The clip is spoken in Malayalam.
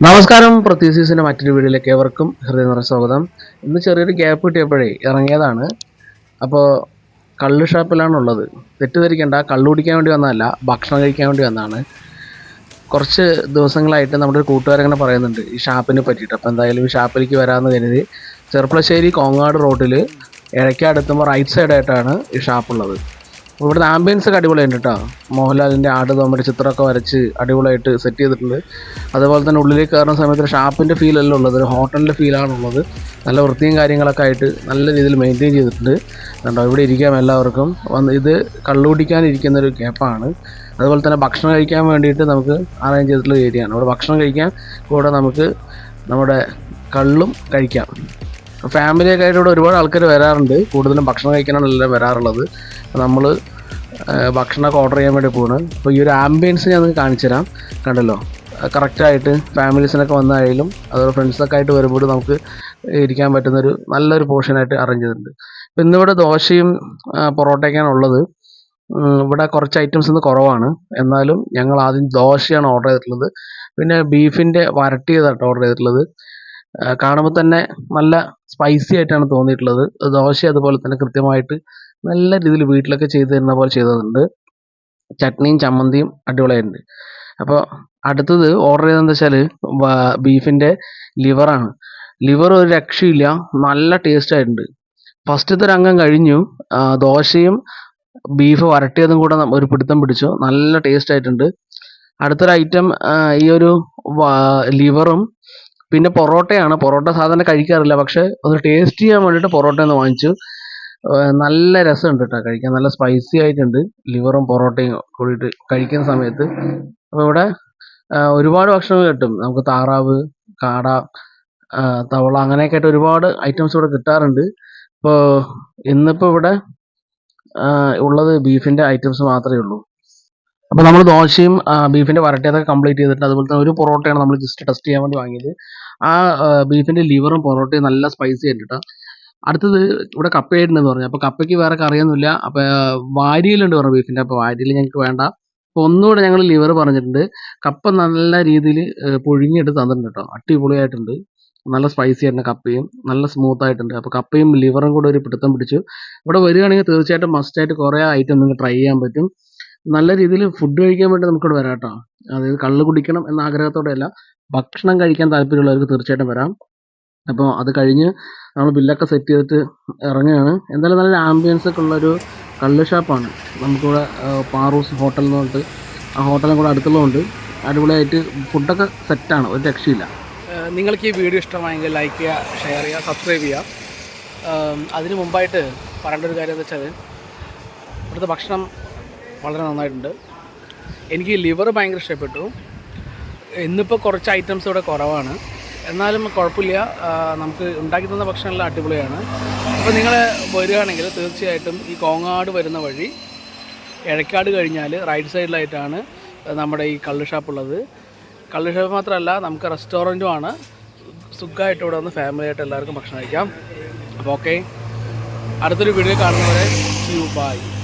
നമസ്കാരം. പ്രത്യേകിച്ചിൻ്റെ മറ്റൊരു വീഡിയോയിലേക്ക് ഏവർക്കും ഹൃദയം നിറഞ്ഞ സ്വാഗതം. ഇന്ന് ചെറിയൊരു ഗ്യാപ്പ് കിട്ടിയപ്പോഴേ ഇറങ്ങിയതാണ്. അപ്പോൾ കള്ള് ഷാപ്പിലാണുള്ളത്. തെറ്റിദ്ധരിക്കേണ്ട, കള്ള് കുടിക്കാൻ വേണ്ടി വന്നതല്ല, ഭക്ഷണം കഴിക്കാൻ വേണ്ടി വന്നതാണ്. കുറച്ച് ദിവസങ്ങളായിട്ട് നമ്മുടെ ഒരു കൂട്ടുകാരങ്ങനെ പറയുന്നുണ്ട് ഈ ഷാപ്പിനെ പറ്റിയിട്ട്. അപ്പോൾ എന്തായാലും ഈ ഷാപ്പിലേക്ക് വരാമെന്ന് കരുതി ചെർപ്പളശ്ശേരി കോങ്ങാട് റോഡിൽ എടയ്ക്കാടെത്തുമ്പോൾ റൈറ്റ് സൈഡായിട്ടാണ് ഈ ഷാപ്പുള്ളത്. ഇവിടുത്തെ ആംബിയൻസ് ഒക്കെ അടിപൊളിയുണ്ട് കേട്ടോ. മോഹൻലാലിൻ്റെ ആട് തോമയുടെ ചിത്രമൊക്കെ വരച്ച് അടിപൊളിയായിട്ട് സെറ്റ് ചെയ്തിട്ടുണ്ട്. അതുപോലെ തന്നെ ഉള്ളിലേക്ക് കയറുന്ന സമയത്ത് ഷാപ്പിൻ്റെ ഫീലല്ല ഉള്ളത്, ഒരു ഹോട്ടലിൻ്റെ ഫീലാണുള്ളത്. നല്ല വൃത്തിയും കാര്യങ്ങളൊക്കെ ആയിട്ട് നല്ല രീതിയിൽ മെയിൻറ്റെയിൻ ചെയ്തിട്ടുണ്ട്. കണ്ടോ, ഇവിടെ ഇരിക്കാം എല്ലാവർക്കും വന്ന്. ഇത് കള്ളുകുടിക്കാനിരിക്കുന്നൊരു ക്യാപ്പാണ്. അതുപോലെ തന്നെ ഭക്ഷണം കഴിക്കാൻ വേണ്ടിയിട്ട് നമുക്ക് അറേഞ്ച് ചെയ്തിട്ടുള്ള ഏരിയയാണ്. ഇവിടെ ഭക്ഷണം കഴിക്കാൻ കൂടെ നമുക്ക് നമ്മുടെ കള്ളും കഴിക്കാം. ഫാമിലിയൊക്കെ ആയിട്ട് ഇവിടെ ഒരുപാട് ആൾക്കാർ വരാറുണ്ട്. കൂടുതലും ഭക്ഷണം കഴിക്കാനാണ് എല്ലാവരും വരാറുള്ളത്. നമ്മൾ ഭക്ഷണമൊക്കെ ഓർഡർ ചെയ്യാൻ വേണ്ടി പോകുന്നത്. അപ്പോൾ ഈ ഒരു ആംബിയൻസ് ഞാൻ നിങ്ങൾക്ക് കാണിച്ചു തരാം. കണ്ടല്ലോ, കറക്റ്റായിട്ട് ഫാമിലീസിനൊക്കെ വന്നായാലും അതുപോലെ ഫ്രണ്ട്സൊക്കെ ആയിട്ട് വരുമ്പോൾ നമുക്ക് ഇരിക്കാൻ പറ്റുന്നൊരു നല്ലൊരു പോർഷനായിട്ട് അറേഞ്ച് ചെയ്തിട്ടുണ്ട്. അപ്പോൾ ഇന്നിവിടെ ദോശയും പൊറോട്ടയൊക്കെയാണ് ഉള്ളത്. ഇവിടെ കുറച്ച് ഐറ്റംസ് ഇന്ന് കുറവാണ്. എന്നാലും ഞങ്ങൾ ആദ്യം ദോശയാണ് ഓർഡർ ചെയ്തിട്ടുള്ളത്. പിന്നെ ബീഫിൻ്റെ വരട്ടിയതായിട്ട് ഓർഡർ ചെയ്തിട്ടുള്ളത്. കാണുമ്പോൾ തന്നെ നല്ല സ്പൈസി ആയിട്ടാണ് തോന്നിയിട്ടുള്ളത്. ദോശ അതുപോലെ തന്നെ കൃത്യമായിട്ട് നല്ല രീതിയിൽ വീട്ടിലൊക്കെ ചെയ്ത് തരുന്ന പോലെ ചെയ്തിട്ടുണ്ട്. ചട്നിയും ചമ്മന്തിയും അടിപൊളിയായിട്ടുണ്ട്. അപ്പോൾ അടുത്തത് ഓർഡർ ചെയ്തതെന്ന് വെച്ചാൽ ബീഫിൻ്റെ ലിവറാണ്. ലിവർ ഒരു രക്ഷയില്ല, നല്ല ടേസ്റ്റ് ആയിട്ടുണ്ട്. ഫസ്റ്റത്തെ ഒരു അംഗം കഴിഞ്ഞു. ദോശയും ബീഫ് വരട്ടിയതും കൂടെ ഒരു പിടുത്തം പിടിച്ചു. നല്ല ടേസ്റ്റ് ആയിട്ടുണ്ട്. അടുത്തൊരു ഐറ്റം ഈ ഒരു ലിവറും പിന്നെ പൊറോട്ടയാണ്. പൊറോട്ട സാധാരണ കഴിക്കാറില്ല, പക്ഷേ ഒന്ന് ടേസ്റ്റ് ചെയ്യാൻ വേണ്ടിയിട്ട് പൊറോട്ട ഒന്ന് വാങ്ങിച്ചു. നല്ല രസമുണ്ട് കേട്ടോ കഴിക്കാൻ. നല്ല സ്പൈസി ആയിട്ടുണ്ട് ലിവറും പൊറോട്ടയും കൂടിയിട്ട് കഴിക്കുന്ന സമയത്ത്. അപ്പോൾ ഇവിടെ ഒരുപാട് ഭക്ഷണം കിട്ടും. നമുക്ക് താറാവ്, കാട, തവള അങ്ങനെയൊക്കെ ആയിട്ട് ഒരുപാട് ഐറ്റംസ് ഇവിടെ കിട്ടാറുണ്ട്. ഇപ്പോൾ ഇന്നിപ്പോൾ ഇവിടെ ഉള്ളത് ബീഫിൻ്റെ ഐറ്റംസ് മാത്രമേ ഉള്ളൂ. അപ്പോൾ നമ്മൾ ദോശയും ബീഫിൻ്റെ വരട്ടിയതൊക്കെ കംപ്ലീറ്റ് ചെയ്തിട്ട് അതുപോലെ തന്നെ ഒരു പൊറോട്ടയാണ് നമ്മൾ ജസ്റ്റ് ടെസ്റ്റ് ചെയ്യാൻ വേണ്ടി വാങ്ങിയത്. ആ ബീഫിൻ്റെ ലിവറും പൊറോട്ടയും നല്ല സ്പൈസി ആയിട്ട് കേട്ടോ. അടുത്തത് ഇവിടെ കപ്പയായിട്ടുണ്ടെന്ന് പറഞ്ഞു. അപ്പോൾ കപ്പയ്ക്ക് വേറെ കറിയൊന്നുമില്ല. അപ്പോൾ വാരിയിലുണ്ട് പറഞ്ഞു ബീഫിൻ്റെ. അപ്പോൾ വാരിയിൽ ഞങ്ങൾക്ക് വേണ്ട. അപ്പോൾ ഒന്നുകൂടെ ഞങ്ങൾ ലിവർ പറഞ്ഞിട്ടുണ്ട്. കപ്പ നല്ല രീതിയിൽ പുഴുങ്ങിയിട്ട് തന്നിട്ടുണ്ട് കേട്ടോ. അടിപൊളിയായിട്ടുണ്ട്. നല്ല സ്പൈസി ആയിട്ടുണ്ട്. കപ്പയും നല്ല സ്മൂത്ത് ആയിട്ടുണ്ട്. അപ്പോൾ കപ്പയും ലിവറും കൂടെ ഒരു പിടുത്തം പിടിച്ചു. ഇവിടെ വരികയാണെങ്കിൽ തീർച്ചയായിട്ടും മസ്റ്റായിട്ട് കുറേ ഐറ്റം നിങ്ങൾക്ക് ട്രൈ ചെയ്യാൻ പറ്റും. നല്ല രീതിയിൽ ഫുഡ് കഴിക്കാൻ വേണ്ടി നമുക്കിവിടെ വരാം കേട്ടോ. അതായത് കള്ള് കുടിക്കണം എന്ന ആഗ്രഹത്തോടെയല്ല, ഭക്ഷണം കഴിക്കാൻ താല്പര്യമുള്ളവർക്ക് തീർച്ചയായിട്ടും വരാം. അപ്പോൾ അത് കഴിഞ്ഞ് നമ്മൾ ബില്ലൊക്കെ സെറ്റ് ചെയ്തിട്ട് ഇറങ്ങുകയാണ്. എന്തായാലും നല്ലൊരു ആംബിയൻസ് ഒക്കെ ഉള്ളൊരു കള്ള് ഷാപ്പാണ്. നമുക്കിവിടെ പാറൂസ് ഹോട്ടൽ എന്ന് പറഞ്ഞിട്ട് ആ ഹോട്ടലും കൂടെ അടുത്തുള്ളതുകൊണ്ട് അടിപൊളിയായിട്ട് ഫുഡൊക്കെ സെറ്റാണ്, ഒരു രക്ഷയില്ല. നിങ്ങൾക്ക് ഈ വീഡിയോ ഇഷ്ടമായെങ്കിൽ ലൈക്ക് ചെയ്യുക, ഷെയർ ചെയ്യുക, സബ്സ്ക്രൈബ് ചെയ്യുക. അതിന് മുമ്പായിട്ട് പറയേണ്ട ഒരു കാര്യം എന്ന് വെച്ചാൽ ഇവിടുത്തെ ഭക്ഷണം വളരെ നന്നായിട്ടുണ്ട്. എനിക്ക് ലിവർ ഭയങ്കര ഇഷ്ടപ്പെട്ടു. ഇന്നിപ്പോൾ കുറച്ച് ഐറ്റംസ് ഇവിടെ കുറവാണ്, എന്നാലും കുഴപ്പമില്ല. നമുക്ക് ഉണ്ടാക്കി തന്ന ഭക്ഷണമെല്ലാം അടിപൊളിയാണ്. അപ്പോൾ നിങ്ങൾ വരികയാണെങ്കിൽ തീർച്ചയായിട്ടും ഈ കോങ്ങാട് വരുന്ന വഴി എഴക്കാട് കഴിഞ്ഞാൽ റൈറ്റ് സൈഡിലായിട്ടാണ് നമ്മുടെ ഈ കള്ള് ഷാപ്പുള്ളത്. കള്ള് ഷാപ്പ് മാത്രമല്ല, നമുക്ക് റെസ്റ്റോറൻറ്റുമാണ്. സുഖമായിട്ട് ഇവിടെ വന്ന് ഫാമിലിയായിട്ട് എല്ലാവർക്കും ഭക്ഷണം കഴിക്കാം. അപ്പോൾ ഓക്കെ, അടുത്തൊരു വീഡിയോ കാണുന്നവരെ, see you, bye.